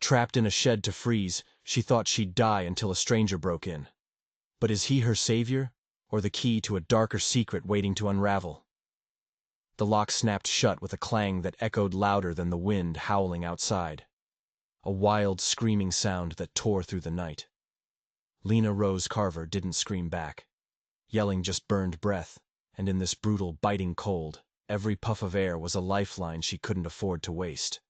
Trapped in a shed to freeze, she thought she'd die until a stranger broke in. But is he her savior, or the key to a darker secret waiting to unravel? The lock snapped shut with a clang that echoed louder than the wind howling outside. A wild, screaming sound that tore through the night. Lena Rose Carver didn't scream back. Yelling just burned breath, and in this brutal, biting cold, every puff of air was a lifeline she couldn't afford to waste.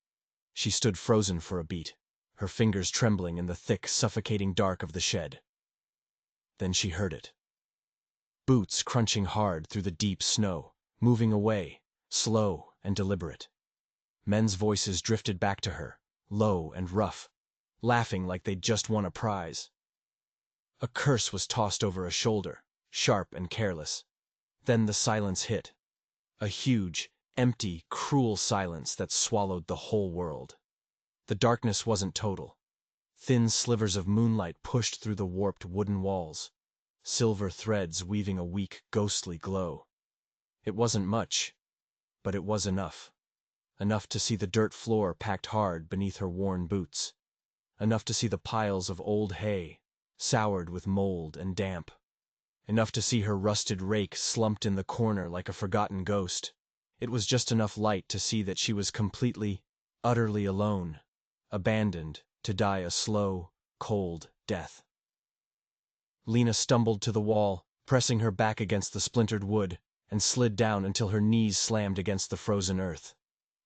She stood frozen for a beat, her fingers trembling in the thick, suffocating dark of the shed. Then she heard it. Boots crunching hard through the deep snow, moving away, slow and deliberate. Men's voices drifted back to her, low and rough, laughing like they'd just won a prize. A curse was tossed over a shoulder, sharp and careless. Then the silence hit. A huge, empty, cruel silence that swallowed the whole world. The darkness wasn't total. Thin slivers of moonlight pushed through the warped wooden walls, silver threads weaving a weak, ghostly glow. It wasn't much, but it was enough. Enough to see the dirt floor packed hard beneath her worn boots. Enough to see the piles of old hay, soured with mold and damp. Enough to see her rusted rake slumped in the corner like a forgotten ghost. It was just enough light to see that she was completely, utterly alone, abandoned to die a slow, cold death. Lena stumbled to the wall, pressing her back against the splintered wood, and slid down until her knees slammed against the frozen earth.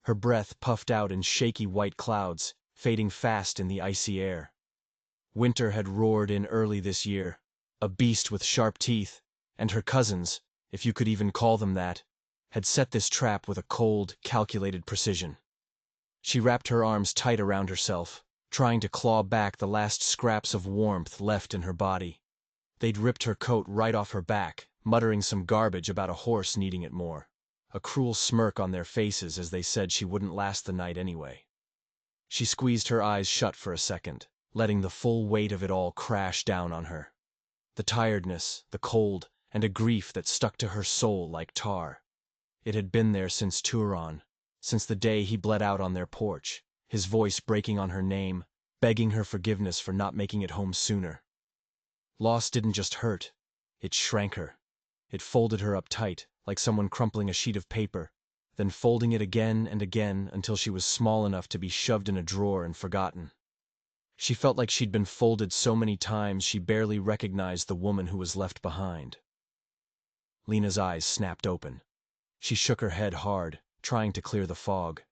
Her breath puffed out in shaky white clouds, fading fast in the icy air. Winter had roared in early this year, a beast with sharp teeth, and her cousins, if you could even call them that, had set this trap with a cold, calculated precision. She wrapped her arms tight around herself, trying to claw back the last scraps of warmth left in her body. They'd ripped her coat right off her back, muttering some garbage about a horse needing it more. A cruel smirk on their faces as they said she wouldn't last the night anyway. She squeezed her eyes shut for a second, letting the full weight of it all crash down on her. The tiredness, the cold, and a grief that stuck to her soul like tar. It had been there since Turon, since the day he bled out on their porch, his voice breaking on her name, begging her forgiveness for not making it home sooner. Loss didn't just hurt, it shrank her. It folded her up tight, like someone crumpling a sheet of paper, then folding it again and again until she was small enough to be shoved in a drawer and forgotten. She felt like she'd been folded so many times she barely recognized the woman who was left behind. Lena's eyes snapped open. She shook her head hard, trying to clear the fog.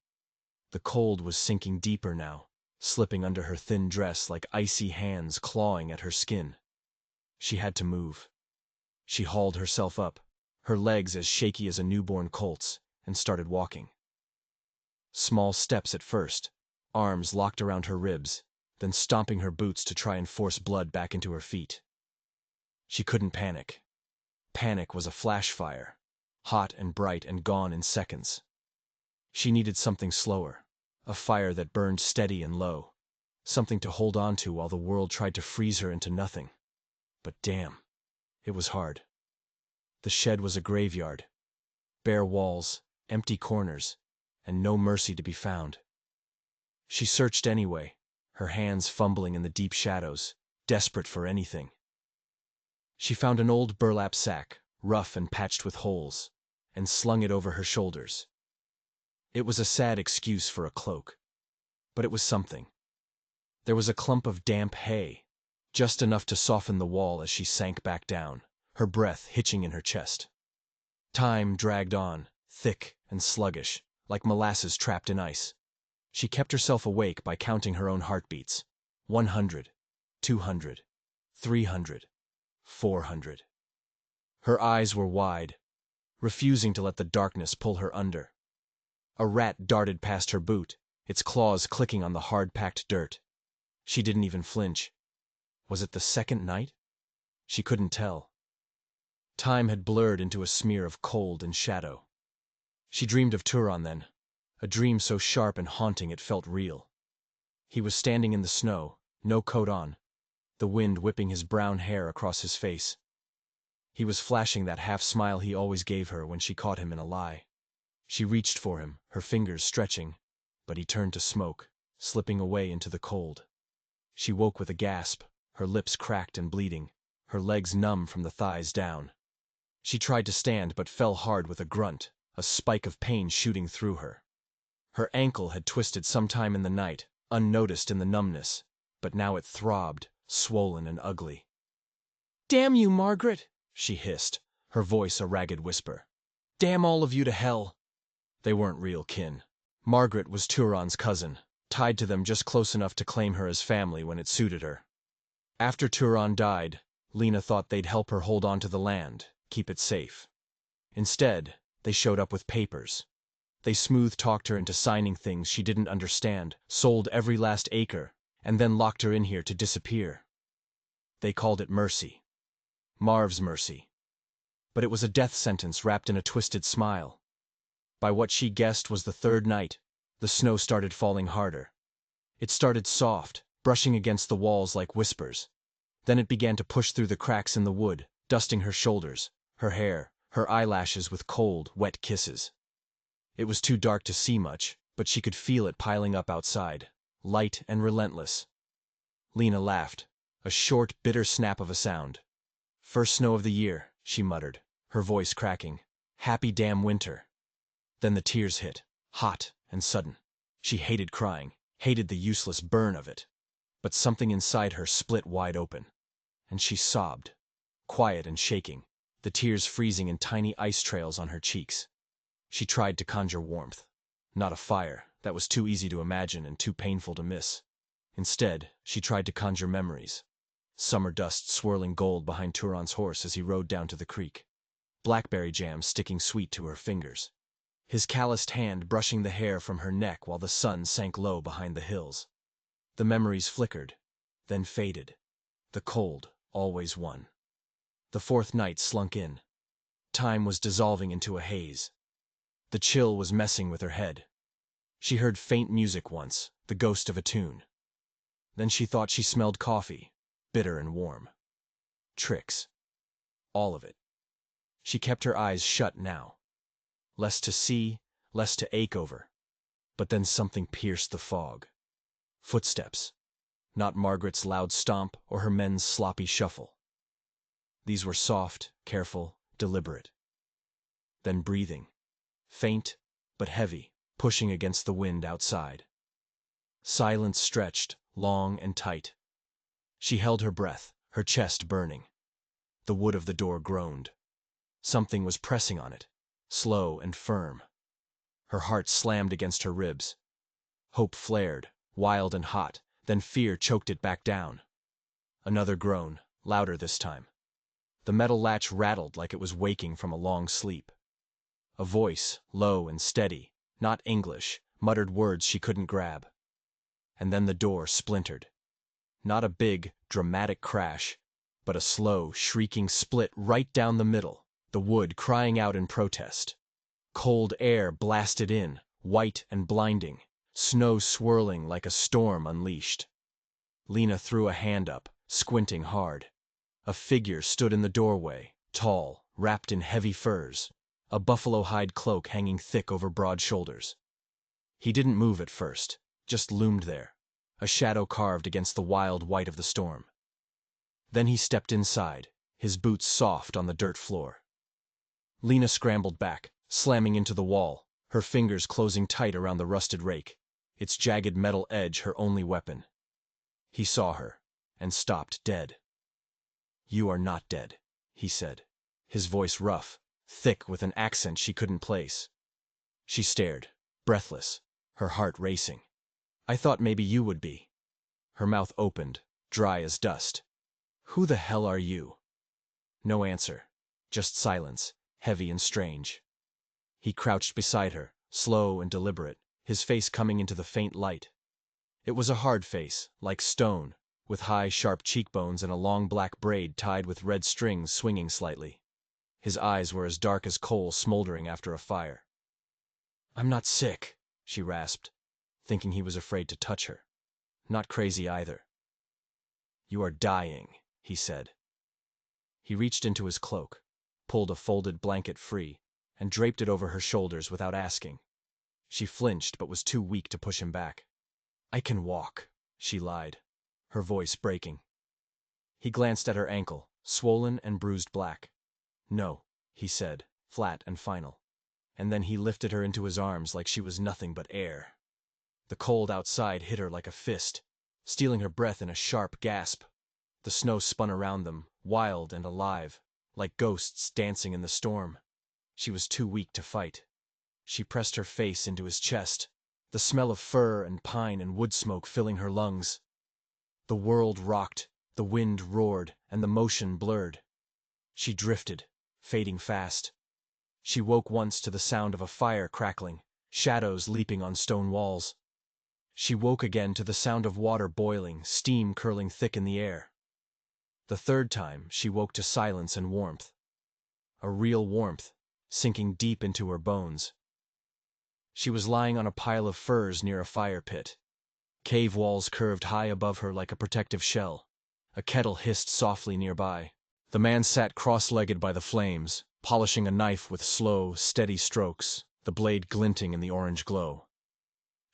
The cold was sinking deeper now, slipping under her thin dress like icy hands clawing at her skin. She had to move. She hauled herself up, her legs as shaky as a newborn colt's, and started walking. Small steps at first, arms locked around her ribs, then stomping her boots to try and force blood back into her feet. She couldn't panic. Panic was a flash fire, hot and bright and gone in seconds. She needed something slower, a fire that burned steady and low, something to hold on to while the world tried to freeze her into nothing. But damn, it was hard. The shed was a graveyard. Bare walls, empty corners, and no mercy to be found. She searched anyway, her hands fumbling in the deep shadows, desperate for anything. She found an old burlap sack, rough and patched with holes, and slung it over her shoulders. It was a sad excuse for a cloak, but it was something. There was a clump of damp hay, just enough to soften the wall as she sank back down, her breath hitching in her chest. Time dragged on, thick and sluggish, like molasses trapped in ice. She kept herself awake by counting her own heartbeats. 100, 200, 300, 400. Her eyes were wide, refusing to let the darkness pull her under. A rat darted past her boot, its claws clicking on the hard-packed dirt. She didn't even flinch. Was it the second night? She couldn't tell. Time had blurred into a smear of cold and shadow. She dreamed of Turon then, a dream so sharp and haunting it felt real. He was standing in the snow, no coat on, the wind whipping his brown hair across his face. He was flashing that half-smile he always gave her when she caught him in a lie. She reached for him, her fingers stretching, but he turned to smoke, slipping away into the cold. She woke with a gasp, her lips cracked and bleeding, her legs numb from the thighs down. She tried to stand but fell hard with a grunt, a spike of pain shooting through her. Her ankle had twisted sometime in the night, unnoticed in the numbness, but now it throbbed, swollen and ugly. "Damn you, Margaret!" she hissed, her voice a ragged whisper. "Damn all of you to hell!" They weren't real kin. Margaret was Turon's cousin, tied to them just close enough to claim her as family when it suited her. After Turon died, Lena thought they'd help her hold on to the land, keep it safe. Instead, they showed up with papers. They smooth-talked her into signing things she didn't understand, sold every last acre, and then locked her in here to disappear. They called it mercy. Marv's mercy. But it was a death sentence wrapped in a twisted smile. By what she guessed was the third night, the snow started falling harder. It started soft, brushing against the walls like whispers. Then it began to push through the cracks in the wood, dusting her shoulders, her hair, her eyelashes with cold, wet kisses. It was too dark to see much, but she could feel it piling up outside, light and relentless. Lena laughed, a short, bitter snap of a sound. "First snow of the year," she muttered, her voice cracking. "Happy damn winter." Then the tears hit, hot and sudden. She hated crying, hated the useless burn of it. But something inside her split wide open. And she sobbed, quiet and shaking, the tears freezing in tiny ice trails on her cheeks. She tried to conjure warmth. Not a fire, that was too easy to imagine and too painful to miss. Instead, she tried to conjure memories. Summer dust swirling gold behind Turon's horse as he rode down to the creek. Blackberry jam sticking sweet to her fingers. His calloused hand brushing the hair from her neck while the sun sank low behind the hills. The memories flickered, then faded. The cold always won. The fourth night slunk in. Time was dissolving into a haze. The chill was messing with her head. She heard faint music once, the ghost of a tune. Then she thought she smelled coffee, bitter and warm. Tricks. All of it. She kept her eyes shut now. Less to see, less to ache over. But then something pierced the fog. Footsteps. Not Margaret's loud stomp or her men's sloppy shuffle. These were soft, careful, deliberate. Then breathing. Faint, but heavy, pushing against the wind outside. Silence stretched, long and tight. She held her breath, her chest burning. The wood of the door groaned. Something was pressing on it, slow and firm. Her heart slammed against her ribs. Hope flared, wild and hot, then fear choked it back down. Another groan, louder this time. The metal latch rattled like it was waking from a long sleep. A voice, low and steady, not English, muttered words she couldn't grab. And then the door splintered. Not a big, dramatic crash, but a slow, shrieking split right down the middle, the wood crying out in protest. Cold air blasted in, white and blinding, snow swirling like a storm unleashed. Lena threw a hand up, squinting hard. A figure stood in the doorway, tall, wrapped in heavy furs, a buffalo hide cloak hanging thick over broad shoulders. He didn't move at first, just loomed there, a shadow carved against the wild white of the storm. Then he stepped inside, his boots soft on the dirt floor. Lena scrambled back, slamming into the wall, her fingers closing tight around the rusted rake, its jagged metal edge her only weapon. He saw her, and stopped dead. "You are not dead," he said, his voice rough, thick with an accent she couldn't place. She stared, breathless, her heart racing. "I thought maybe you would be." Her mouth opened, dry as dust. "Who the hell are you?" No answer, just silence, heavy and strange. He crouched beside her, slow and deliberate, his face coming into the faint light. It was a hard face, like stone, with high, sharp cheekbones and a long black braid tied with red strings swinging slightly. His eyes were as dark as coal smoldering after a fire. "I'm not sick," she rasped, thinking he was afraid to touch her. Not crazy either. "You are dying," he said. He reached into his cloak, pulled a folded blanket free, and draped it over her shoulders without asking. She flinched but was too weak to push him back. I can walk, she lied, her voice breaking. He glanced at her ankle, swollen and bruised black. No, he said, flat and final. And then he lifted her into his arms like she was nothing but air. The cold outside hit her like a fist, stealing her breath in a sharp gasp. The snow spun around them, wild and alive, like ghosts dancing in the storm. She was too weak to fight. She pressed her face into his chest, the smell of fur and pine and wood smoke filling her lungs. The world rocked, the wind roared, and the motion blurred. She drifted, fading fast. She woke once to the sound of a fire crackling, shadows leaping on stone walls. She woke again to the sound of water boiling, steam curling thick in the air. The third time, she woke to silence and warmth. A real warmth, sinking deep into her bones. She was lying on a pile of furs near a fire pit. Cave walls curved high above her like a protective shell. A kettle hissed softly nearby. The man sat cross-legged by the flames, polishing a knife with slow, steady strokes, the blade glinting in the orange glow.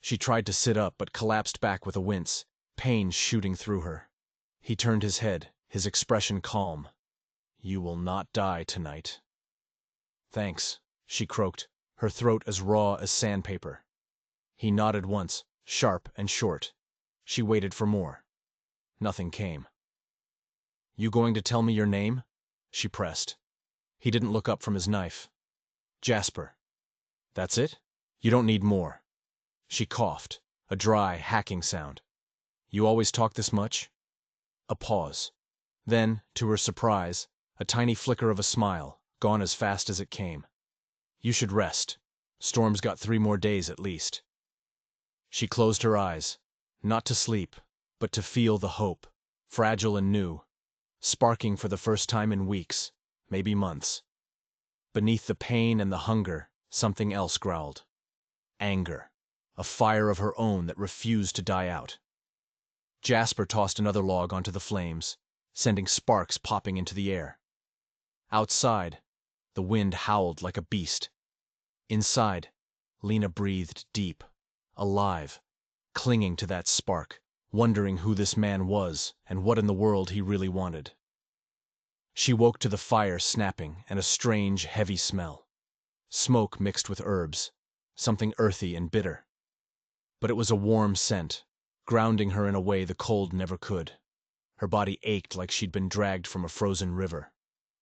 She tried to sit up but collapsed back with a wince, pain shooting through her. He turned his head, his expression calm. "You will not die tonight." "Thanks," she croaked, her throat as raw as sandpaper. He nodded once, sharp and short. She waited for more. Nothing came. "You going to tell me your name?" she pressed. He didn't look up from his knife. "Jasper." "That's it? You don't need more." She coughed, a dry, hacking sound. "You always talk this much?" A pause. Then, to her surprise, a tiny flicker of a smile, gone as fast as it came. "You should rest. Storm's got 3 more days at least." She closed her eyes, not to sleep, but to feel the hope, fragile and new, sparking for the first time in weeks, maybe months. Beneath the pain and the hunger, something else growled. Anger. A fire of her own that refused to die out. Jasper tossed another log onto the flames, sending sparks popping into the air. Outside, the wind howled like a beast. Inside, Lena breathed deep, alive, clinging to that spark, wondering who this man was and what in the world he really wanted. She woke to the fire snapping and a strange, heavy smell. Smoke mixed with herbs, something earthy and bitter. But it was a warm scent, grounding her in a way the cold never could. Her body ached like she'd been dragged from a frozen river.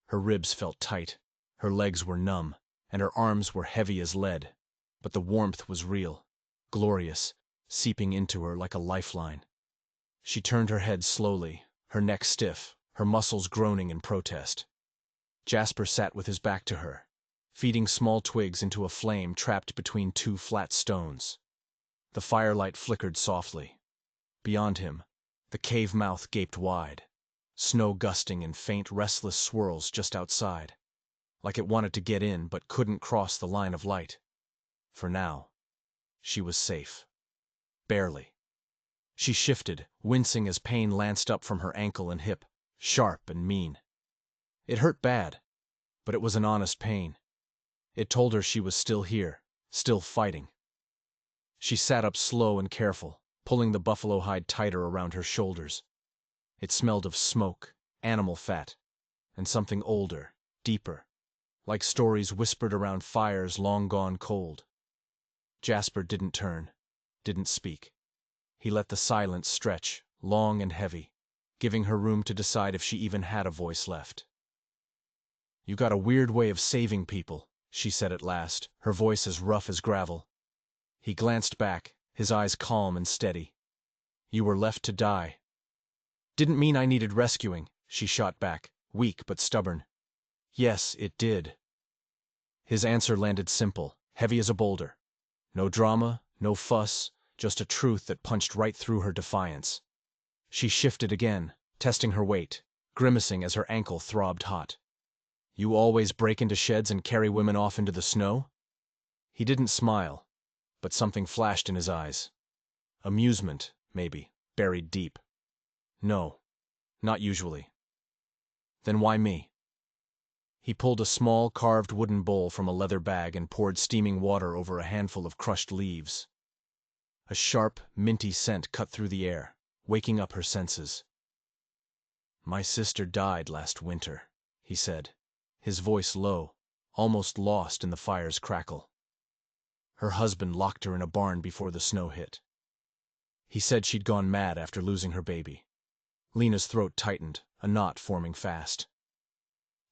Her ribs felt tight, her legs were numb, and her arms were heavy as lead. But the warmth was real, glorious, seeping into her like a lifeline. She turned her head slowly, her neck stiff, her muscles groaning in protest. Jasper sat with his back to her, feeding small twigs into a flame trapped between 2 flat stones. The firelight flickered softly. Beyond him, the cave mouth gaped wide, snow gusting in faint, restless swirls just outside, like it wanted to get in but couldn't cross the line of light. For now, she was safe. Barely. She shifted, wincing as pain lanced up from her ankle and hip, sharp and mean. It hurt bad, but it was an honest pain. It told her she was still here, still fighting. She sat up slow and careful, pulling the buffalo hide tighter around her shoulders. It smelled of smoke, animal fat, and something older, deeper, like stories whispered around fires long gone cold. Jasper didn't turn, didn't speak. He let the silence stretch, long and heavy, giving her room to decide if she even had a voice left. "You got a weird way of saving people," she said at last, her voice as rough as gravel. He glanced back, his eyes calm and steady. "You were left to die." "Didn't mean I needed rescuing," she shot back, weak but stubborn. "Yes, it did." His answer landed simple, heavy as a boulder. No drama, no fuss, just a truth that punched right through her defiance. She shifted again, testing her weight, grimacing as her ankle throbbed hot. "You always break into sheds and carry women off into the snow?" He didn't smile, but something flashed in his eyes. Amusement, maybe, buried deep. "No, not usually." "Then why me?" He pulled a small, carved wooden bowl from a leather bag and poured steaming water over a handful of crushed leaves. A sharp, minty scent cut through the air, waking up her senses. "My sister died last winter," he said, his voice low, almost lost in the fire's crackle. "Her husband locked her in a barn before the snow hit. He said she'd gone mad after losing her baby." Lena's throat tightened, a knot forming fast.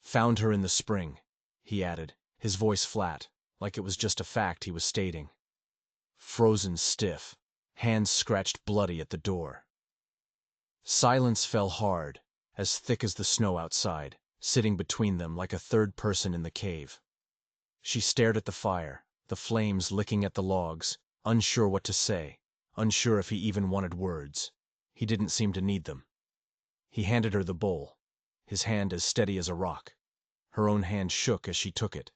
"Found her in the spring," he added, his voice flat, like it was just a fact he was stating. "Frozen stiff, hands scratched bloody at the door." Silence fell hard, as thick as the snow outside, sitting between them like a third person in the cave. She stared at the fire, the flames licking at the logs, unsure what to say, unsure if he even wanted words. He didn't seem to need them. He handed her the bowl, his hand as steady as a rock. Her own hand shook as she took it,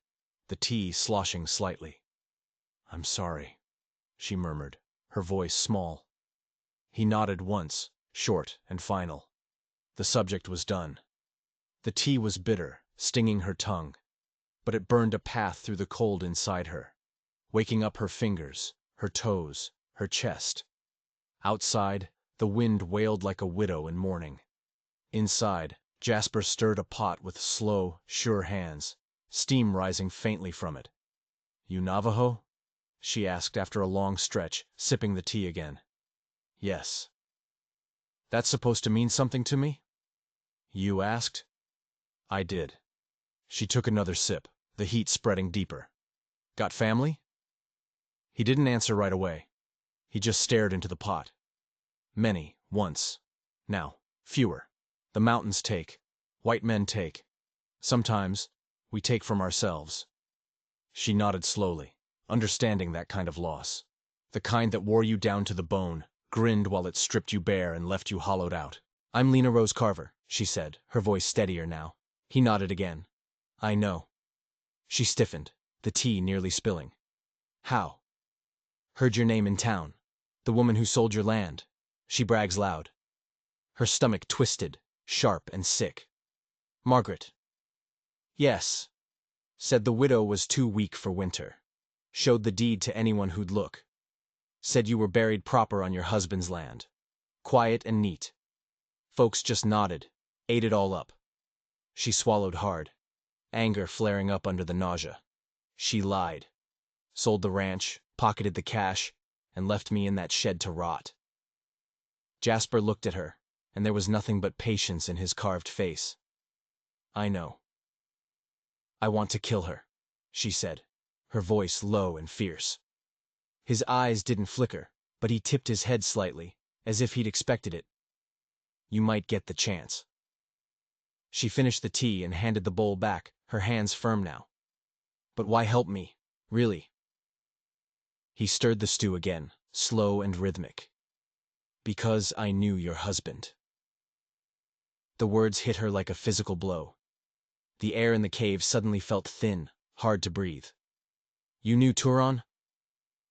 the tea sloshing slightly. "I'm sorry," she murmured, her voice small. He nodded once, short and final. The subject was done. The tea was bitter, stinging her tongue, but it burned a path through the cold inside her, waking up her fingers, her toes, her chest. Outside, the wind wailed like a widow in mourning. Inside, Jasper stirred a pot with slow, sure hands, steam rising faintly from it. "You Navajo?" she asked after a long stretch, sipping the tea again. "Yes." "That's supposed to mean something to me?" "You asked?" "I did." She took another sip, the heat spreading deeper. "Got family?" He didn't answer right away. He just stared into the pot. "Many, once. Now, fewer. The mountains take. White men take. Sometimes, we take from ourselves." She nodded slowly, understanding that kind of loss. The kind that wore you down to the bone, grinned while it stripped you bare and left you hollowed out. "I'm Lena Rose Carver," she said, her voice steadier now. He nodded again. "I know." She stiffened, the tea nearly spilling. "How?" "Heard your name in town. The woman who sold your land. She brags loud." Her stomach twisted, sharp and sick. "Margaret." "Yes." "Said the widow was too weak for winter. Showed the deed to anyone who'd look. Said you were buried proper on your husband's land. Quiet and neat. Folks just nodded, ate it all up." She swallowed hard, anger flaring up under the nausea. "She lied. Sold the ranch, pocketed the cash, and left me in that shed to rot." Jasper looked at her, and there was nothing but patience in his carved face. "I know." "I want to kill her," she said, her voice low and fierce. His eyes didn't flicker, but he tipped his head slightly, as if he'd expected it. "You might get the chance." She finished the tea and handed the bowl back, her hands firm now. "But why help me, really?" He stirred the stew again, slow and rhythmic. "Because I knew your husband." The words hit her like a physical blow. The air in the cave suddenly felt thin, hard to breathe. "You knew Turon?"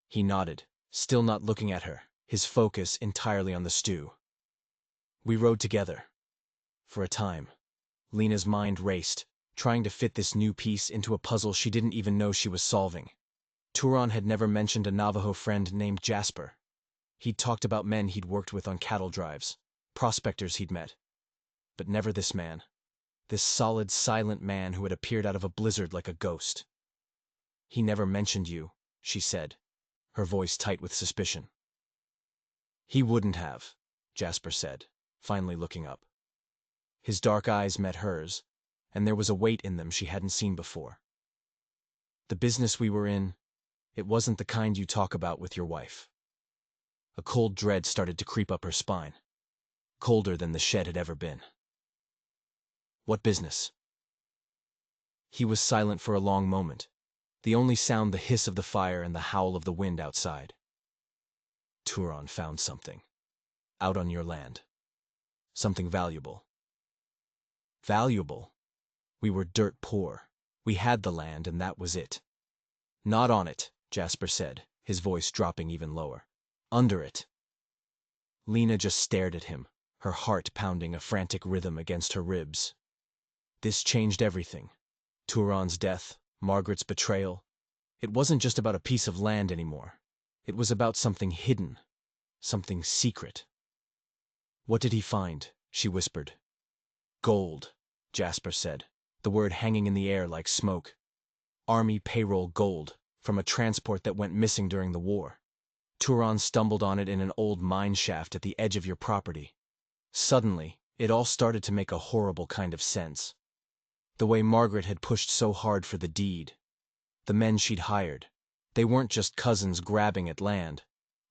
He nodded, still not looking at her, his focus entirely on the stew. "We rode together. For a time." Lena's mind raced, trying to fit this new piece into a puzzle she didn't even know she was solving. Turon had never mentioned a Navajo friend named Jasper. He'd talked about men he'd worked with on cattle drives, prospectors he'd met. But never this man. This solid, silent man who had appeared out of a blizzard like a ghost. "He never mentioned you," she said, her voice tight with suspicion. "He wouldn't have," Jasper said, finally looking up. His dark eyes met hers, and there was a weight in them she hadn't seen before. "The business we were in, it wasn't the kind you talk about with your wife." A cold dread started to creep up her spine, colder than the shed had ever been. "What business?" He was silent for a long moment, the only sound the hiss of the fire and the howl of the wind outside. "Turon found something. Out on your land. Something valuable." "Valuable?" "We were dirt poor. We had the land, and that was it." "Not on it," Jasper said, his voice dropping even lower. "Under it." Lena just stared at him, her heart pounding a frantic rhythm against her ribs. This changed everything. Turon's death, Margaret's betrayal. It wasn't just about a piece of land anymore. It was about something hidden, Something secret. "What did he find?" she whispered. "Gold," Jasper said, the word hanging in the air like smoke. "Army payroll gold, from a transport that went missing during the war. Turon stumbled on it in an old mine shaft at the edge of your property." Suddenly, it all started to make a horrible kind of sense. The way Margaret had pushed so hard for the deed. The men she'd hired. They weren't just cousins grabbing at land.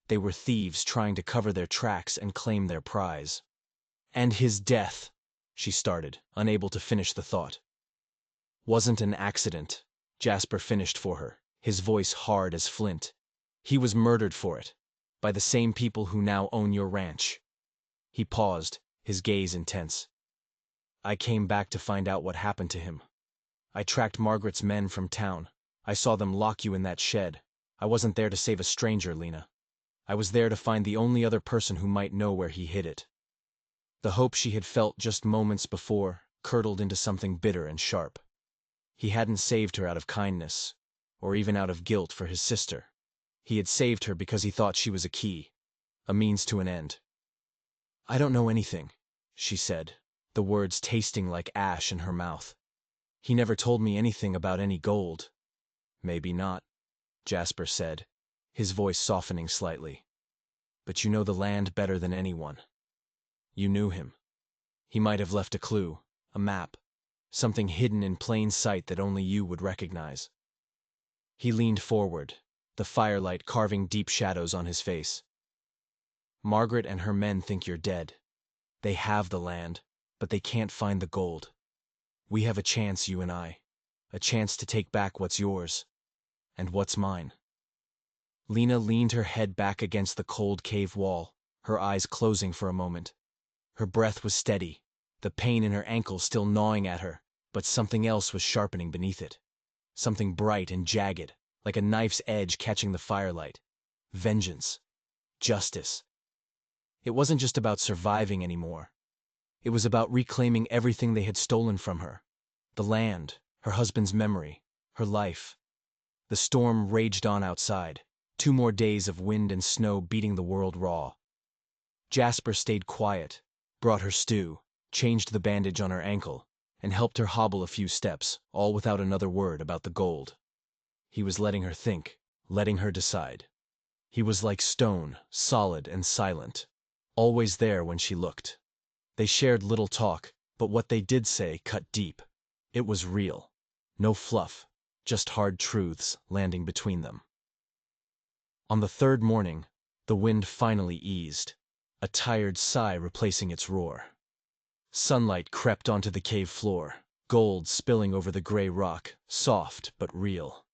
They were thieves trying to cover their tracks and claim their prize. "And his death," she started, unable to finish the thought. "Wasn't an accident," Jasper finished for her, his voice hard as flint. "He was murdered for it, by the same people who now own your ranch." He paused, his gaze intense. "I came back to find out what happened to him. I tracked Margaret's men from town. I saw them lock you in that shed. I wasn't there to save a stranger, Lena. I was there to find the only other person who might know where he hid it." The hope she had felt just moments before curdled into something bitter and sharp. He hadn't saved her out of kindness, or even out of guilt for his sister. He had saved her because he thought she was a key, a means to an end. "I don't know anything," she said, the words tasting like ash in her mouth. "He never told me anything about any gold." "Maybe not," Jasper said, his voice softening slightly. "But you know the land better than anyone. You knew him. He might have left a clue, a map, something hidden in plain sight that only you would recognize." He leaned forward, the firelight carving deep shadows on his face. "Margaret and her men think you're dead. They have the land, but they can't find the gold. We have a chance, you and I. A chance to take back what's yours. And what's mine." Lena leaned her head back against the cold cave wall, her eyes closing for a moment. Her breath was steady, the pain in her ankle still gnawing at her, but something else was sharpening beneath it. Something bright and jagged, like a knife's edge catching the firelight. Vengeance. Justice. It wasn't just about surviving anymore. It was about reclaiming everything they had stolen from her. The land, her husband's memory, her life. The storm raged on outside, 2 more days of wind and snow beating the world raw. Jasper stayed quiet, brought her stew, changed the bandage on her ankle, and helped her hobble a few steps, all without another word about the gold. He was letting her think, letting her decide. He was like stone, solid and silent, always there when she looked. They shared little talk, but what they did say cut deep. It was real. No fluff, just hard truths landing between them. On the 3rd morning, the wind finally eased, a tired sigh replacing its roar. Sunlight crept onto the cave floor, gold spilling over the gray rock, soft but real.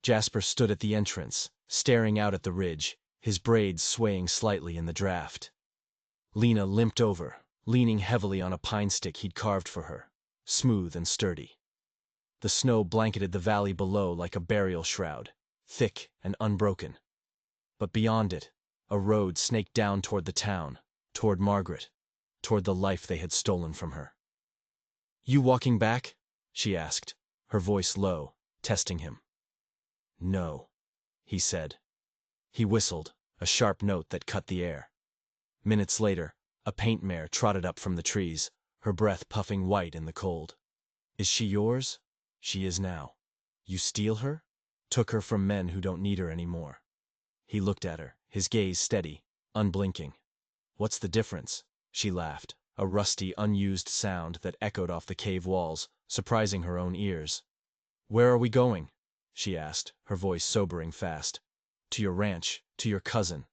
Jasper stood at the entrance, staring out at the ridge, his braids swaying slightly in the draft. Lena limped over, leaning heavily on a pine stick he'd carved for her, smooth and sturdy. The snow blanketed the valley below like a burial shroud, thick and unbroken. But beyond it, a road snaked down toward the town, toward Margaret, toward the life they had stolen from her. "You walking back?" she asked, her voice low, testing him. "No," he said. He whistled, a sharp note that cut the air. Minutes later, a paint mare trotted up from the trees, her breath puffing white in the cold. "Is she yours?" "She is now." "You steal her?" "Took her from men who don't need her anymore." He looked at her, his gaze steady, unblinking. "What's the difference?" She laughed, a rusty, unused sound that echoed off the cave walls, surprising her own ears. "Where are we going?" she asked, her voice sobering fast. "To your ranch, to your cousin."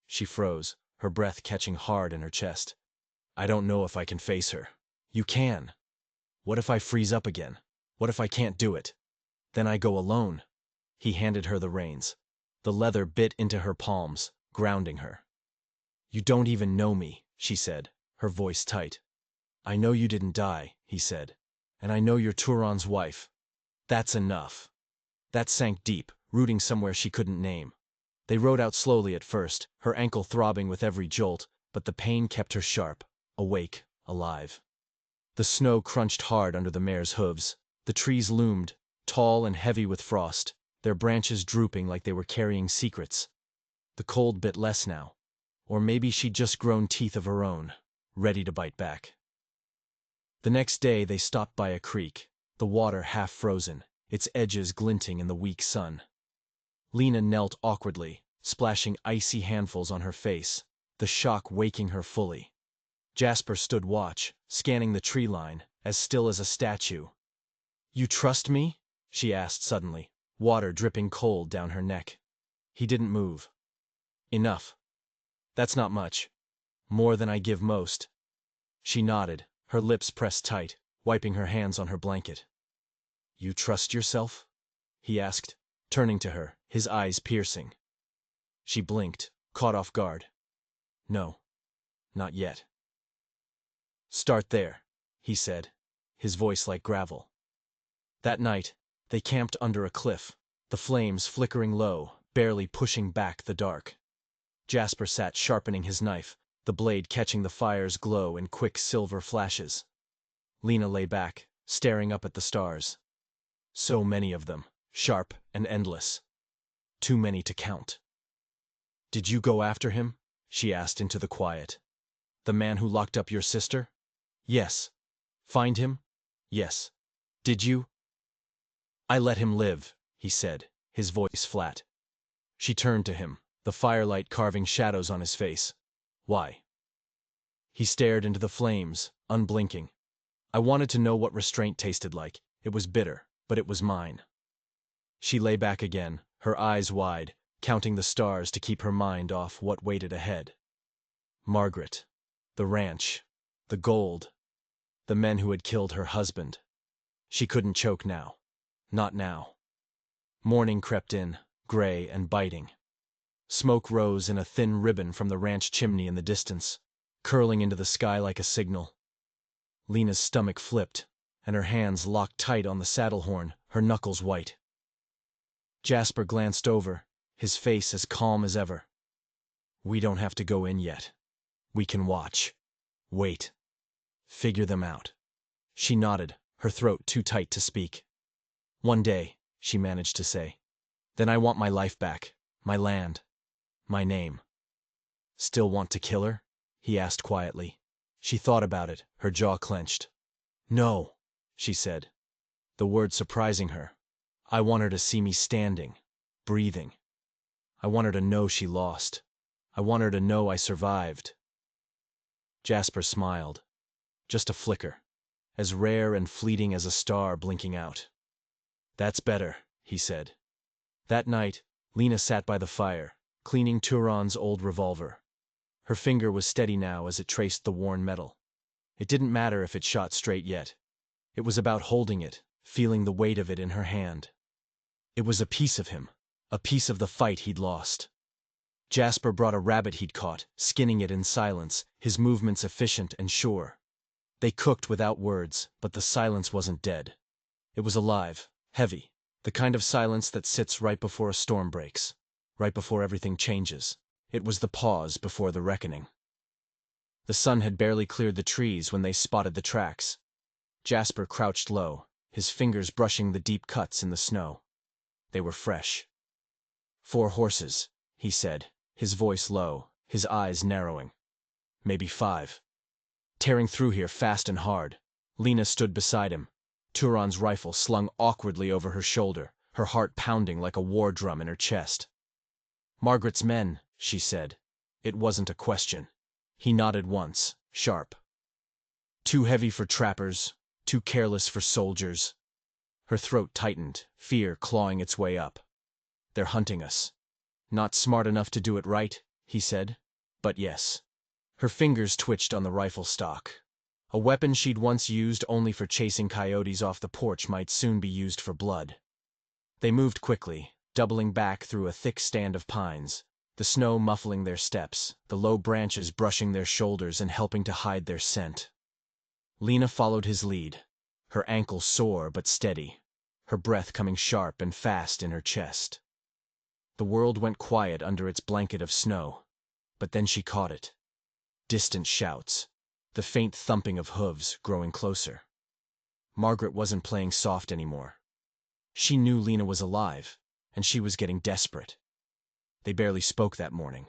She froze, her breath catching hard in her chest. "I don't know if I can face her." "You can." "What if I freeze up again? What if I can't do it? Then I go alone." He handed her the reins. The leather bit into her palms, grounding her. "You don't even know me," she said, her voice tight. "I know you didn't die," he said, "and I know you're Turon's wife. That's enough." That sank deep, rooting somewhere she couldn't name. They rode out slowly at first, her ankle throbbing with every jolt, but the pain kept her sharp, awake, alive. The snow crunched hard under the mare's hooves. The trees loomed, tall and heavy with frost, their branches drooping like they were carrying secrets. The cold bit less now. Or maybe she'd just grown teeth of her own, ready to bite back. The next day they stopped by a creek, the water half frozen, its edges glinting in the weak sun. Lena knelt awkwardly, splashing icy handfuls on her face, the shock waking her fully. Jasper stood watch, scanning the tree line, as still as a statue. "You trust me?" she asked suddenly, water dripping cold down her neck. He didn't move. "Enough. That's not much. More than I give most." She nodded, her lips pressed tight, wiping her hands on her blanket. "You trust yourself?" he asked, turning to her, his eyes piercing. She blinked, caught off guard. "No, not yet." "Start there," he said, his voice like gravel. That night, they camped under a cliff, the flames flickering low, barely pushing back the dark. Jasper sat sharpening his knife, the blade catching the fire's glow in quick silver flashes. Lena lay back, staring up at the stars. So many of them, sharp and endless. Too many to count. "Did you go after him?" she asked into the quiet. "The man who locked up your sister?" "Yes." "Find him?" "Yes." "Did you?" "I let him live," he said, his voice flat. She turned to him, the firelight carving shadows on his face. "Why?" He stared into the flames, unblinking. "I wanted to know what restraint tasted like. It was bitter, but it was mine." She lay back again, her eyes wide, counting the stars to keep her mind off what waited ahead. Margaret. The ranch. The gold. The men who had killed her husband. She couldn't choke now. Not now. Morning crept in, gray and biting. Smoke rose in a thin ribbon from the ranch chimney in the distance, curling into the sky like a signal. Lena's stomach flipped, and her hands locked tight on the saddle horn, her knuckles white. Jasper glanced over, his face as calm as ever. "We don't have to go in yet. We can watch. Wait. Figure them out." She nodded, her throat too tight to speak. "One day," she managed to say. "Then I want my life back, my land, my name." "Still want to kill her?" he asked quietly. She thought about it, her jaw clenched. "No," she said, the word surprising her. "I want her to see me standing, breathing. I want her to know she lost. I want her to know I survived." Jasper smiled. Just a flicker, as rare and fleeting as a star blinking out. "That's better," he said. That night, Lena sat by the fire, cleaning Turon's old revolver. Her finger was steady now as it traced the worn metal. It didn't matter if it shot straight yet. It was about holding it, feeling the weight of it in her hand. It was a piece of him, a piece of the fight he'd lost. Jasper brought a rabbit he'd caught, skinning it in silence, his movements efficient and sure. They cooked without words, but the silence wasn't dead. It was alive, heavy, the kind of silence that sits right before a storm breaks, right before everything changes. It was the pause before the reckoning. The sun had barely cleared the trees when they spotted the tracks. Jasper crouched low, his fingers brushing the deep cuts in the snow. They were fresh. "4 horses," he said, his voice low, his eyes narrowing. "Maybe 5. Tearing through here fast and hard." Lena stood beside him, Turon's rifle slung awkwardly over her shoulder, her heart pounding like a war drum in her chest. "Margaret's men," she said. It wasn't a question. He nodded once, sharp. "Too heavy for trappers, too careless for soldiers." Her throat tightened, fear clawing its way up. "They're hunting us. Not smart enough to do it right," he said. "But yes." Her fingers twitched on the rifle stock. A weapon she'd once used only for chasing coyotes off the porch might soon be used for blood. They moved quickly, doubling back through a thick stand of pines, the snow muffling their steps, the low branches brushing their shoulders and helping to hide their scent. Lena followed his lead, her ankle sore but steady, her breath coming sharp and fast in her chest. The world went quiet under its blanket of snow, but then she caught it. Distant shouts, the faint thumping of hooves growing closer. Margaret wasn't playing soft anymore. She knew Lena was alive, and she was getting desperate. They barely spoke that morning.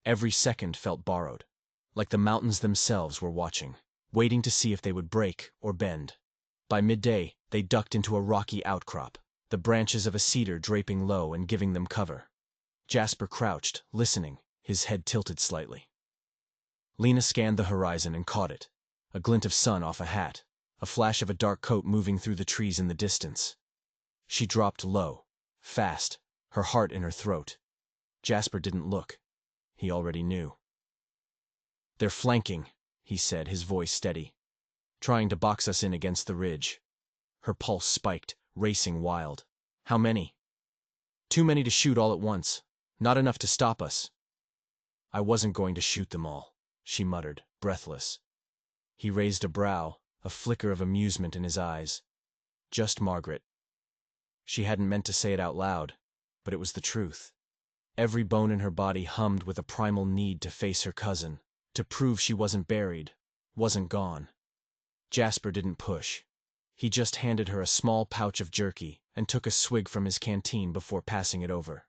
Every second felt borrowed, like the mountains themselves were watching, waiting to see if they would break or bend. By midday, they ducked into a rocky outcrop, the branches of a cedar draping low and giving them cover. Jasper crouched, listening, his head tilted slightly. Lena scanned the horizon and caught it, a glint of sun off a hat, a flash of a dark coat moving through the trees in the distance. She dropped low, fast, her heart in her throat. Jasper didn't look. He already knew. "They're flanking," he said, his voice steady. "Trying to box us in against the ridge." Her pulse spiked, racing wild. "How many?" "Too many to shoot all at once. Not enough to stop us." "I wasn't going to shoot them all," she muttered, breathless. He raised a brow, a flicker of amusement in his eyes. "Just Margaret." She hadn't meant to say it out loud, but it was the truth. Every bone in her body hummed with a primal need to face her cousin, to prove she wasn't buried, wasn't gone. Jasper didn't push. He just handed her a small pouch of jerky and took a swig from his canteen before passing it over.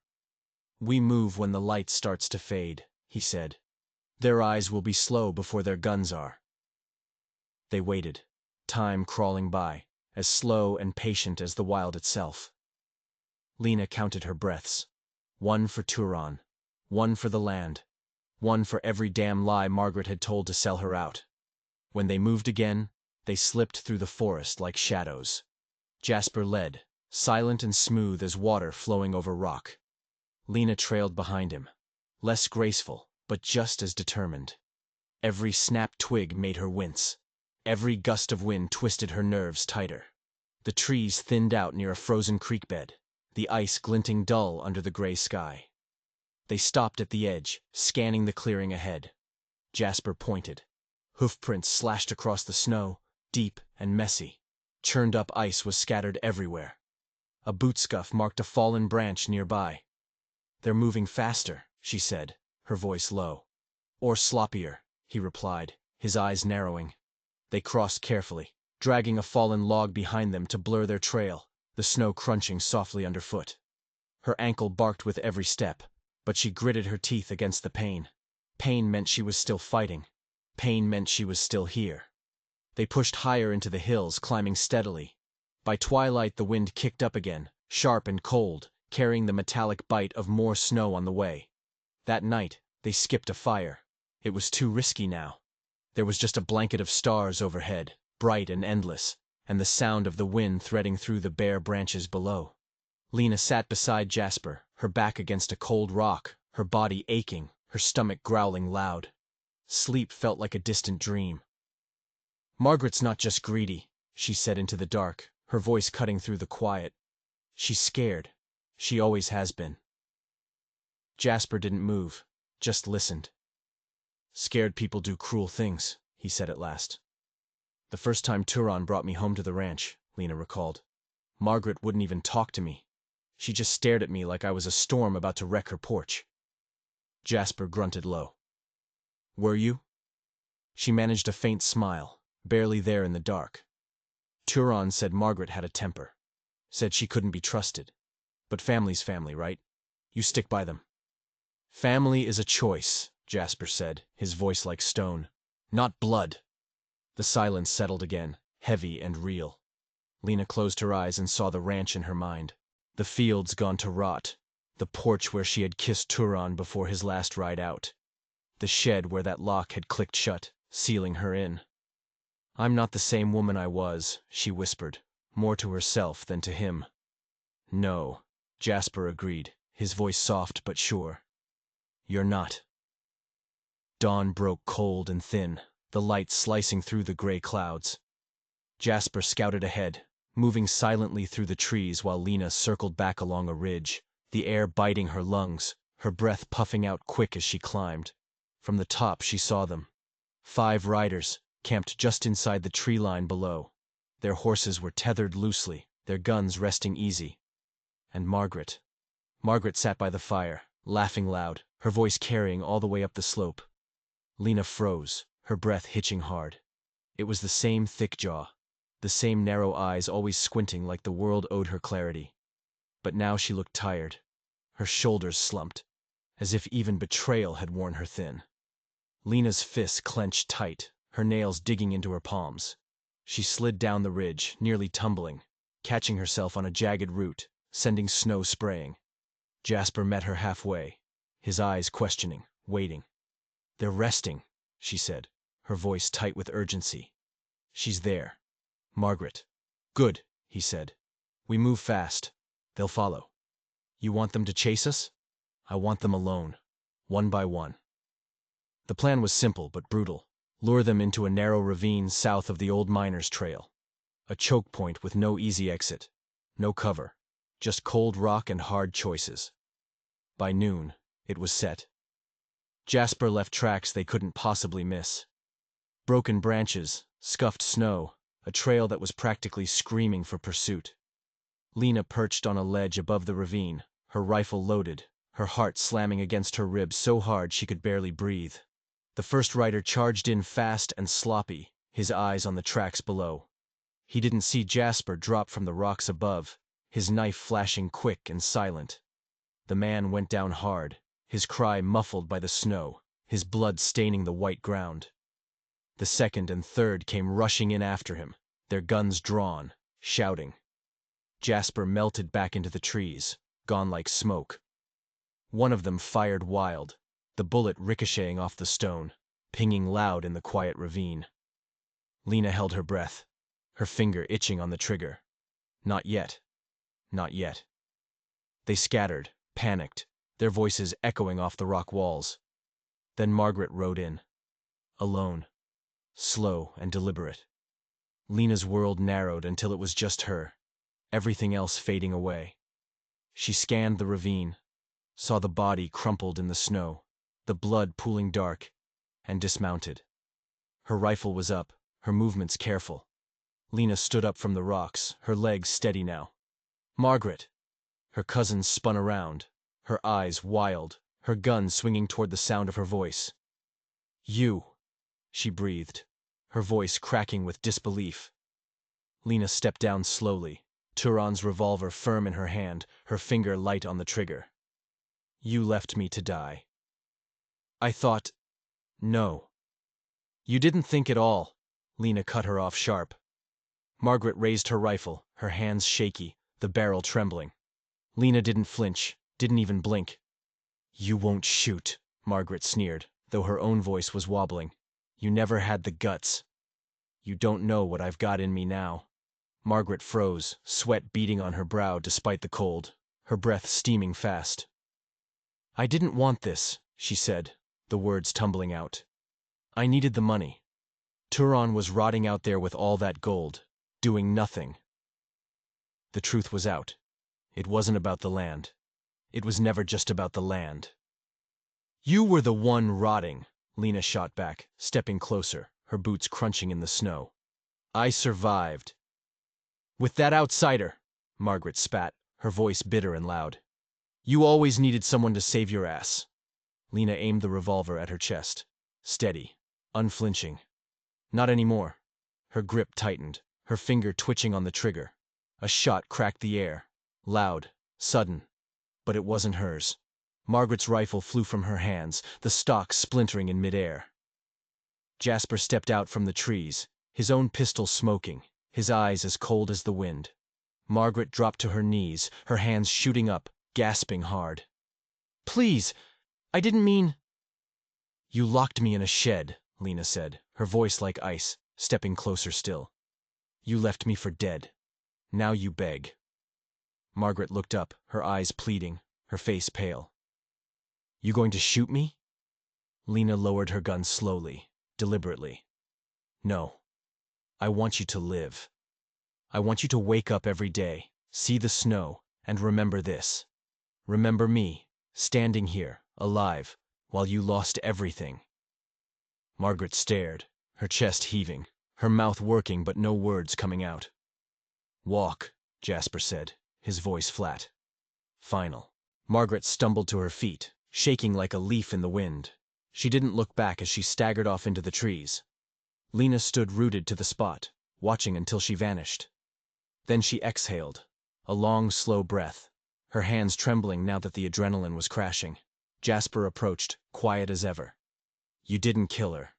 "We move when the light starts to fade," he said. "Their eyes will be slow before their guns are." They waited, time crawling by, as slow and patient as the wild itself. Lena counted her breaths. One for Turon, one for the land, one for every damn lie Margaret had told to sell her out. When they moved again, they slipped through the forest like shadows. Jasper led, silent and smooth as water flowing over rock. Lena trailed behind him, less graceful, but just as determined. Every snapped twig made her wince. Every gust of wind twisted her nerves tighter. The trees thinned out near a frozen creek bed, the ice glinting dull under the gray sky. They stopped at the edge, scanning the clearing ahead. Jasper pointed. Hoofprints slashed across the snow, deep and messy. Churned-up ice was scattered everywhere. A boot scuff marked a fallen branch nearby. "They're moving faster," she said, her voice low. "Or sloppier," he replied, his eyes narrowing. They crossed carefully, dragging a fallen log behind them to blur their trail, the snow crunching softly underfoot. Her ankle barked with every step, but she gritted her teeth against the pain. Pain meant she was still fighting. Pain meant she was still here. They pushed higher into the hills, climbing steadily. By twilight the wind kicked up again, sharp and cold, carrying the metallic bite of more snow on the way. That night, they skipped a fire. It was too risky now. There was just a blanket of stars overhead, bright and endless, and the sound of the wind threading through the bare branches below. Lena sat beside Jasper, her back against a cold rock, her body aching, her stomach growling loud. Sleep felt like a distant dream. "Margaret's not just greedy," she said into the dark, her voice cutting through the quiet. "She's scared. She always has been." Jasper didn't move, just listened. "Scared people do cruel things," he said at last. "The first time Turon brought me home to the ranch," Lena recalled. "Margaret wouldn't even talk to me. She just stared at me like I was a storm about to wreck her porch." Jasper grunted low. "Were you?" She managed a faint smile, barely there in the dark. "Turon said Margaret had a temper. Said she couldn't be trusted. But family's family, right? You stick by them." "Family is a choice," Jasper said, his voice like stone. "Not blood." The silence settled again, heavy and real. Lena closed her eyes and saw the ranch in her mind. The fields gone to rot. The porch where she had kissed Turon before his last ride out. The shed where that lock had clicked shut, sealing her in. "I'm not the same woman I was," she whispered, more to herself than to him. "No," Jasper agreed, his voice soft but sure. "You're not." Dawn broke cold and thin, the light slicing through the gray clouds. Jasper scouted ahead, moving silently through the trees while Lena circled back along a ridge, the air biting her lungs, her breath puffing out quick as she climbed. From the top she saw them. 5 riders, camped just inside the tree line below. Their horses were tethered loosely, their guns resting easy. And Margaret. Margaret sat by the fire, laughing loud, her voice carrying all the way up the slope. Lena froze, her breath hitching hard. It was the same thick jaw, the same narrow eyes always squinting like the world owed her clarity. But now she looked tired. Her shoulders slumped, as if even betrayal had worn her thin. Lena's fists clenched tight, her nails digging into her palms. She slid down the ridge, nearly tumbling, catching herself on a jagged root, sending snow spraying. Jasper met her halfway, his eyes questioning, waiting. "They're resting," she said, her voice tight with urgency. "She's there. Margaret." "Good," he said. "We move fast. They'll follow. You want them to chase us? I want them alone, one by one." The plan was simple but brutal. Lure them into a narrow ravine south of the old miners' trail. A choke point with no easy exit, no cover, just cold rock and hard choices. By noon, it was set. Jasper left tracks they couldn't possibly miss. Broken branches, scuffed snow, a trail that was practically screaming for pursuit. Lena perched on a ledge above the ravine, her rifle loaded, her heart slamming against her ribs so hard she could barely breathe. The first rider charged in fast and sloppy, his eyes on the tracks below. He didn't see Jasper drop from the rocks above, his knife flashing quick and silent. The man went down hard, his cry muffled by the snow, his blood staining the white ground. The second and third came rushing in after him, their guns drawn, shouting. Jasper melted back into the trees, gone like smoke. One of them fired wild, the bullet ricocheting off the stone, pinging loud in the quiet ravine. Lena held her breath, her finger itching on the trigger. Not yet. Not yet. They scattered, panicked, their voices echoing off the rock walls. Then Margaret rode in. Alone. Slow and deliberate. Lena's world narrowed until it was just her, everything else fading away. She scanned the ravine, saw the body crumpled in the snow, the blood pooling dark, and dismounted. Her rifle was up, her movements careful. Lena stood up from the rocks, her legs steady now. "Margaret!" Her cousin spun around, her eyes wild, her gun swinging toward the sound of her voice. "You!" she breathed, her voice cracking with disbelief. Lena stepped down slowly, Turon's revolver firm in her hand, her finger light on the trigger. "You left me to die." "I thought—" "No." "You didn't think at all," Lena cut her off sharp. Margaret raised her rifle, her hands shaky, the barrel trembling. Lena didn't flinch, didn't even blink. "You won't shoot," Margaret sneered, though her own voice was wobbling. "You never had the guts. You don't know what I've got in me now." Margaret froze, sweat beading on her brow despite the cold, her breath steaming fast. "I didn't want this," she said, the words tumbling out. "I needed the money. Turon was rotting out there with all that gold, doing nothing." The truth was out. It wasn't about the land. It was never just about the land. "You were the one rotting," Lena shot back, stepping closer, her boots crunching in the snow. "I survived." "With that outsider," Margaret spat, her voice bitter and loud. "You always needed someone to save your ass." Lena aimed the revolver at her chest. Steady, unflinching. Not anymore. Her grip tightened, her finger twitching on the trigger. A shot cracked the air. Loud, sudden. But it wasn't hers. Margaret's rifle flew from her hands, the stock splintering in midair. Jasper stepped out from the trees, his own pistol smoking, his eyes as cold as the wind. Margaret dropped to her knees, her hands shooting up, gasping hard. "Please! I didn't mean—" "You locked me in a shed," Lena said, her voice like ice, stepping closer still. "You left me for dead. Now you beg." Margaret looked up, her eyes pleading, her face pale. "You going to shoot me?" Lena lowered her gun slowly, deliberately. "No. I want you to live. I want you to wake up every day, see the snow, and remember this. Remember me, standing here, alive, while you lost everything." Margaret stared, her chest heaving, her mouth working but no words coming out. "Walk," Jasper said, his voice flat. Final. Margaret stumbled to her feet, shaking like a leaf in the wind. She didn't look back as she staggered off into the trees. Lena stood rooted to the spot, watching until she vanished. Then she exhaled, a long, slow breath, her hands trembling now that the adrenaline was crashing. Jasper approached, quiet as ever. You didn't kill her.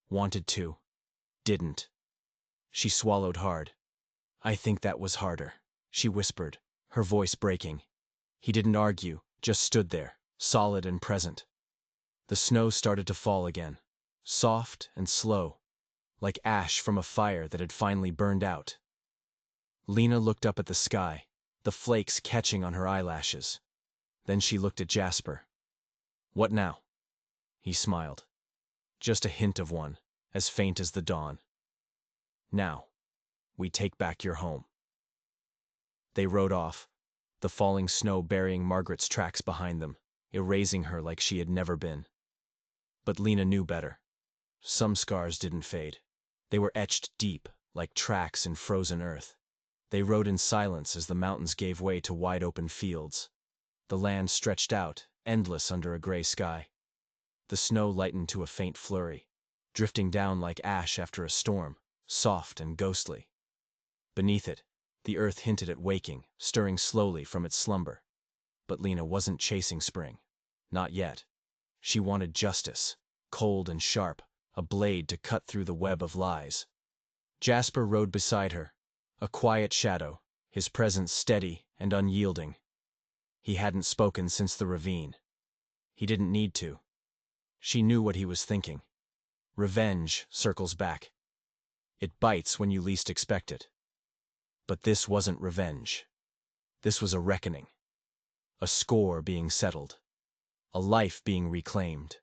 Wanted to. Didn't. She swallowed hard. I think that was harder, she whispered, her voice breaking. He didn't argue, just stood there, solid and present. The snow started to fall again, soft and slow, like ash from a fire that had finally burned out. Lena looked up at the sky, the flakes catching on her eyelashes. Then she looked at Jasper. What now? He smiled. Just a hint of one, as faint as the dawn. Now, we take back your home. They rode off, the falling snow burying Margaret's tracks behind them, erasing her like she had never been. But Lena knew better. Some scars didn't fade. They were etched deep, like tracks in frozen earth. They rode in silence as the mountains gave way to wide-open fields. The land stretched out, endless under a gray sky. The snow lightened to a faint flurry, drifting down like ash after a storm, soft and ghostly. Beneath it, the earth hinted at waking, stirring slowly from its slumber. But Lena wasn't chasing spring. Not yet. She wanted justice, cold and sharp, a blade to cut through the web of lies. Jasper rode beside her, a quiet shadow, his presence steady and unyielding. He hadn't spoken since the ravine. He didn't need to. She knew what he was thinking. Revenge circles back. It bites when you least expect it. But this wasn't revenge. This was a reckoning. A score being settled. A life being reclaimed.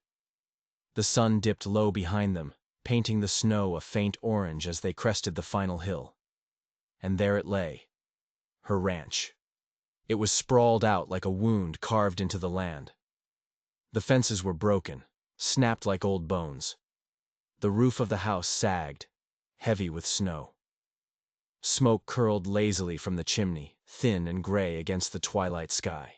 The sun dipped low behind them, painting the snow a faint orange as they crested the final hill. And there it lay. Her ranch. It was sprawled out like a wound carved into the land. The fences were broken, snapped like old bones. The roof of the house sagged, heavy with snow. Smoke curled lazily from the chimney, thin and gray against the twilight sky.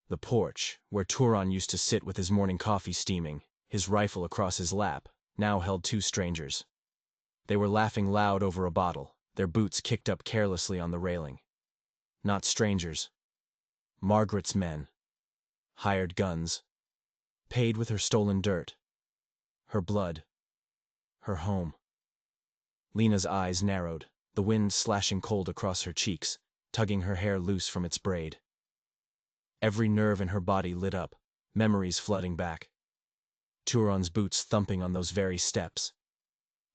The porch, where Turon used to sit with his morning coffee steaming, his rifle across his lap, now held two strangers. They were laughing loud over a bottle, their boots kicked up carelessly on the railing. Not strangers. Margaret's men. Hired guns. Paid with her stolen dirt. Her blood. Her home. Lena's eyes narrowed, the wind slashing cold across her cheeks, tugging her hair loose from its braid. Every nerve in her body lit up, memories flooding back. Turon's boots thumping on those very steps.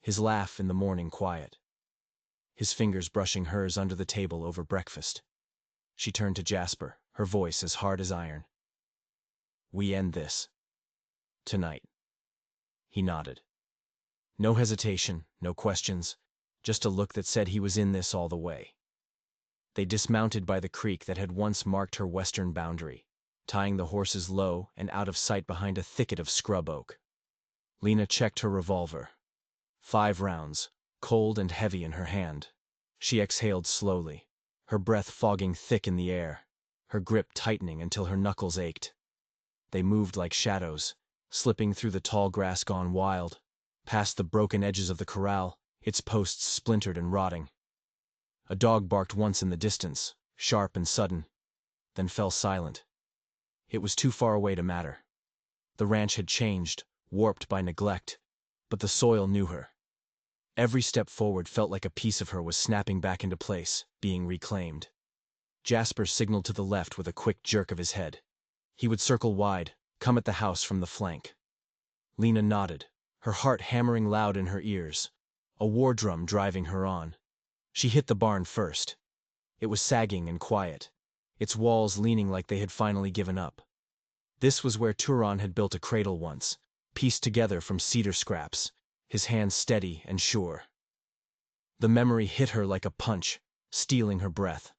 His laugh in the morning quiet. His fingers brushing hers under the table over breakfast. She turned to Jasper, her voice as hard as iron. We end this. Tonight. He nodded. No hesitation, no questions, just a look that said he was in this all the way. They dismounted by the creek that had once marked her western boundary, tying the horses low and out of sight behind a thicket of scrub oak. Lena checked her revolver. 5 rounds, cold and heavy in her hand. She exhaled slowly, her breath fogging thick in the air, her grip tightening until her knuckles ached. They moved like shadows, slipping through the tall grass gone wild, past the broken edges of the corral, its posts splintered and rotting. A dog barked once in the distance, sharp and sudden, then fell silent. It was too far away to matter. The ranch had changed, warped by neglect, but the soil knew her. Every step forward felt like a piece of her was snapping back into place, being reclaimed. Jasper signaled to the left with a quick jerk of his head. He would circle wide, come at the house from the flank. Lena nodded, her heart hammering loud in her ears, a war drum driving her on. She hit the barn first. It was sagging and quiet, its walls leaning like they had finally given up. This was where Turon had built a cradle once, pieced together from cedar scraps, his hands steady and sure. The memory hit her like a punch, stealing her breath.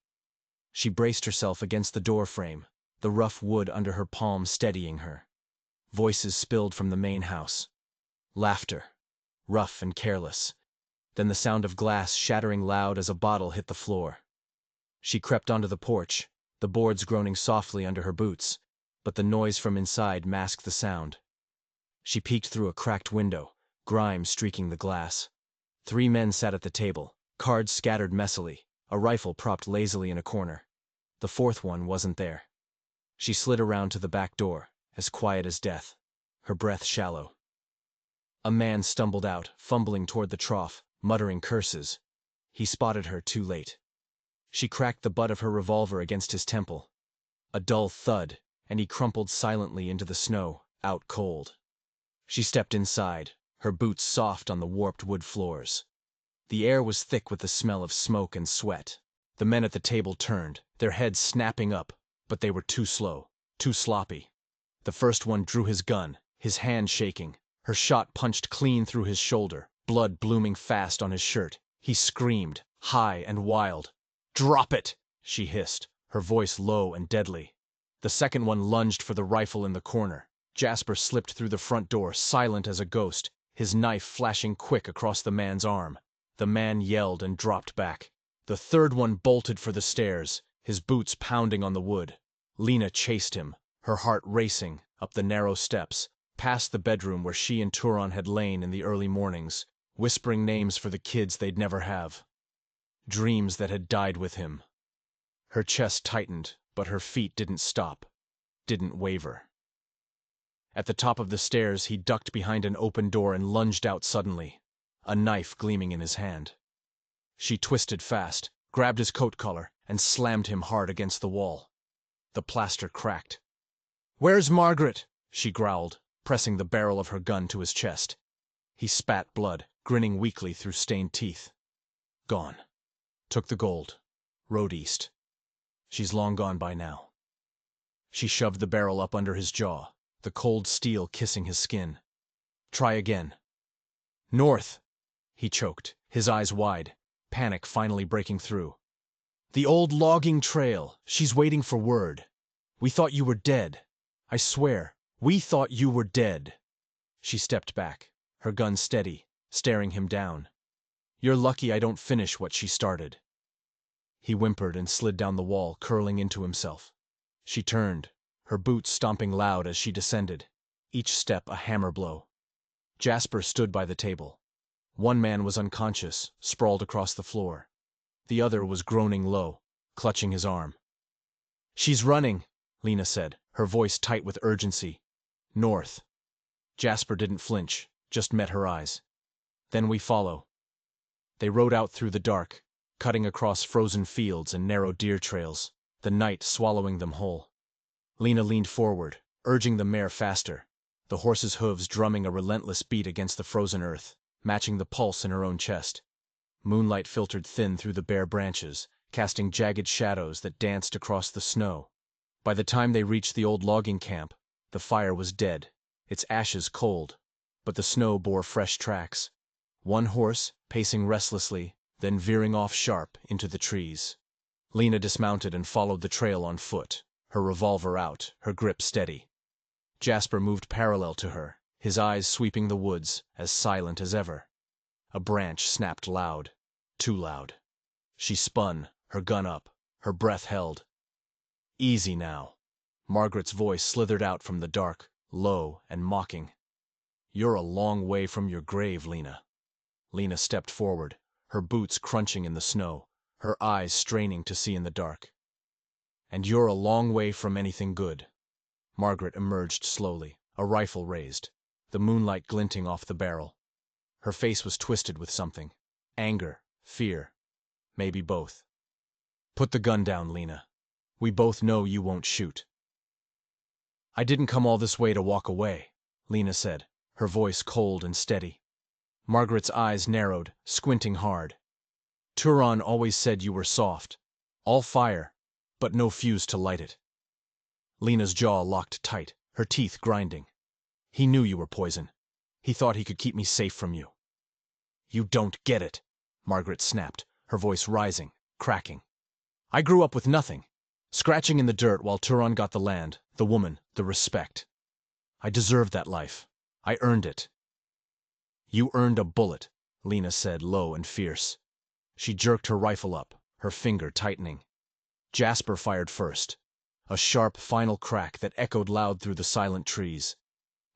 She braced herself against the door frame, the rough wood under her palm steadying her. Voices spilled from the main house. Laughter, rough and careless. Then the sound of glass shattering loud as a bottle hit the floor. She crept onto the porch, the boards groaning softly under her boots, but the noise from inside masked the sound. She peeked through a cracked window, grime streaking the glass. 3 men sat at the table, cards scattered messily, a rifle propped lazily in a corner. The 4th one wasn't there. She slid around to the back door, as quiet as death, her breath shallow. A man stumbled out, fumbling toward the trough, muttering curses. He spotted her too late. She cracked the butt of her revolver against his temple. A dull thud, and he crumpled silently into the snow, out cold. She stepped inside, her boots soft on the warped wood floors. The air was thick with the smell of smoke and sweat. The men at the table turned, their heads snapping up, but they were too slow, too sloppy. The first one drew his gun, his hand shaking. Her shot punched clean through his shoulder, blood blooming fast on his shirt. He screamed, high and wild. "Drop it!" she hissed, her voice low and deadly. The second one lunged for the rifle in the corner. Jasper slipped through the front door, silent as a ghost, his knife flashing quick across the man's arm. The man yelled and dropped back. The third one bolted for the stairs, his boots pounding on the wood. Lena chased him, her heart racing, up the narrow steps, past the bedroom where she and Turon had lain in the early mornings, whispering names for the kids they'd never have. Dreams that had died with him. Her chest tightened, but her feet didn't stop, didn't waver. At the top of the stairs, he ducked behind an open door and lunged out suddenly, a knife gleaming in his hand. She twisted fast, grabbed his coat collar, and slammed him hard against the wall. The plaster cracked. "Where's Margaret?" she growled, pressing the barrel of her gun to his chest. He spat blood, grinning weakly through stained teeth. "Gone. Took the gold. Rode east. She's long gone by now." She shoved the barrel up under his jaw, the cold steel kissing his skin. "Try again." "North," he choked, his eyes wide, panic finally breaking through. "The old logging trail. She's waiting for word. We thought you were dead. I swear, we thought you were dead." She stepped back, her gun steady, staring him down. "You're lucky I don't finish what she started." He whimpered and slid down the wall, curling into himself. She turned, her boots stomping loud as she descended, each step a hammer blow. Jasper stood by the table. One man was unconscious, sprawled across the floor. The other was groaning low, clutching his arm. "She's running," Lena said, her voice tight with urgency. "North." Jasper didn't flinch, just met her eyes. "Then we follow." They rode out through the dark, cutting across frozen fields and narrow deer trails, the night swallowing them whole. Lena leaned forward, urging the mare faster, the horse's hooves drumming a relentless beat against the frozen earth, matching the pulse in her own chest. Moonlight filtered thin through the bare branches, casting jagged shadows that danced across the snow. By the time they reached the old logging camp, the fire was dead, its ashes cold, but the snow bore fresh tracks. One horse, pacing restlessly, then veering off sharp into the trees. Lena dismounted and followed the trail on foot, her revolver out, her grip steady. Jasper moved parallel to her, his eyes sweeping the woods, as silent as ever. A branch snapped loud, too loud. She spun, her gun up, her breath held. "Easy now." Margaret's voice slithered out from the dark, low and mocking. "You're a long way from your grave, Lena." Lena stepped forward, her boots crunching in the snow, her eyes straining to see in the dark. "And you're a long way from anything good." Margaret emerged slowly, a rifle raised, the moonlight glinting off the barrel. Her face was twisted with something. Anger, fear, maybe both. "Put the gun down, Lena. We both know you won't shoot." "I didn't come all this way to walk away," Lena said, her voice cold and steady. Margaret's eyes narrowed, squinting hard. "Turon always said you were soft. All fire, but no fuse to light it." Lena's jaw locked tight, her teeth grinding. "He knew you were poison. He thought he could keep me safe from you." "You don't get it," Margaret snapped, her voice rising, cracking. "I grew up with nothing, scratching in the dirt while Turon got the land, the woman, the respect. I deserved that life. I earned it." "You earned a bullet," Lena said, low and fierce. She jerked her rifle up, her finger tightening. Jasper fired first, a sharp final crack that echoed loud through the silent trees.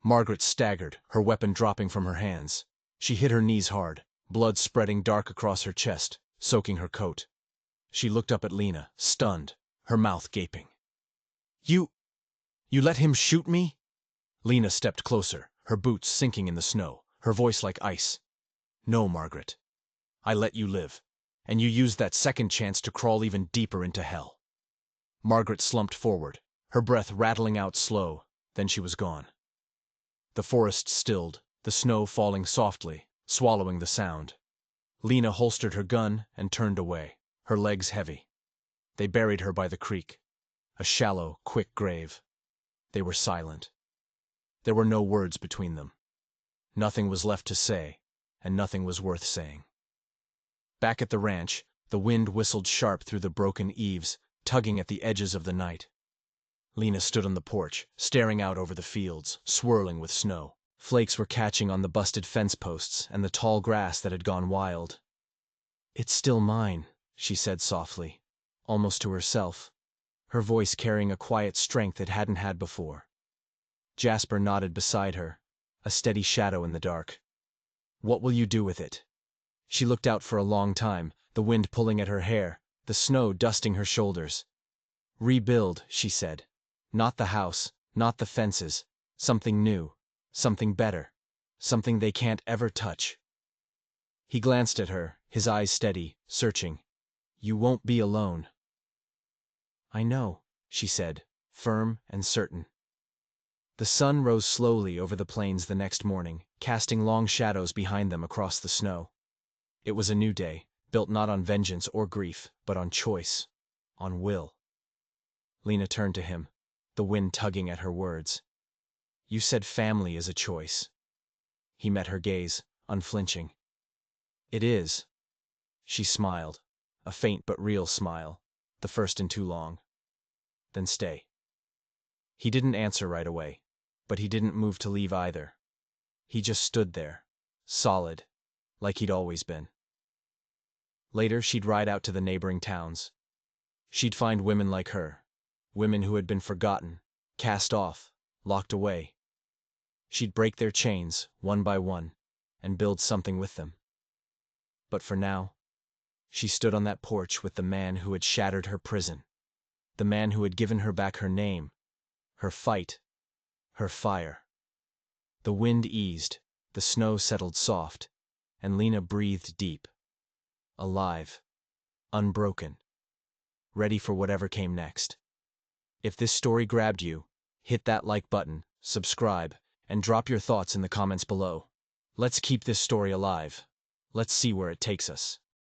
Margaret staggered, her weapon dropping from her hands. She hit her knees hard, blood spreading dark across her chest, soaking her coat. She looked up at Lena, stunned, her mouth gaping. You let him shoot me?" Lena stepped closer, her boots sinking in the snow, her voice like ice. "No, Margaret. I let you live, and you used that second chance to crawl even deeper into hell." Margaret slumped forward, her breath rattling out slow, then she was gone. The forest stilled, the snow falling softly, swallowing the sound. Lena holstered her gun and turned away, her legs heavy. They buried her by the creek. A shallow, quick grave. They were silent. There were no words between them. Nothing was left to say, and nothing was worth saying. Back at the ranch, the wind whistled sharp through the broken eaves, tugging at the edges of the night. Lena stood on the porch, staring out over the fields, swirling with snow. Flakes were catching on the busted fence posts and the tall grass that had gone wild. "It's still mine," she said softly, almost to herself, her voice carrying a quiet strength it hadn't had before. Jasper nodded beside her, a steady shadow in the dark. "What will you do with it?" She looked out for a long time, the wind pulling at her hair, the snow dusting her shoulders. "Rebuild," she said. "Not the house, not the fences. Something new, something better, something they can't ever touch." He glanced at her, his eyes steady, searching. "You won't be alone." "I know," she said, firm and certain. The sun rose slowly over the plains the next morning, casting long shadows behind them across the snow. It was a new day, built not on vengeance or grief, but on choice, on will. Lena turned to him, the wind tugging at her words. "You said family is a choice." He met her gaze, unflinching. "It is." She smiled, a faint but real smile, the first in too long. "Then stay." He didn't answer right away, but he didn't move to leave either. He just stood there, solid, like he'd always been. Later, she'd ride out to the neighboring towns. She'd find women like her, women who had been forgotten, cast off, locked away. She'd break their chains, one by one, and build something with them. But for now, she stood on that porch with the man who had shattered her prison, the man who had given her back her name, her fight, her fire. The wind eased, the snow settled soft, and Lena breathed deep. Alive, unbroken, ready for whatever came next. If this story grabbed you, hit that like button, subscribe, and drop your thoughts in the comments below. Let's keep this story alive. Let's see where it takes us.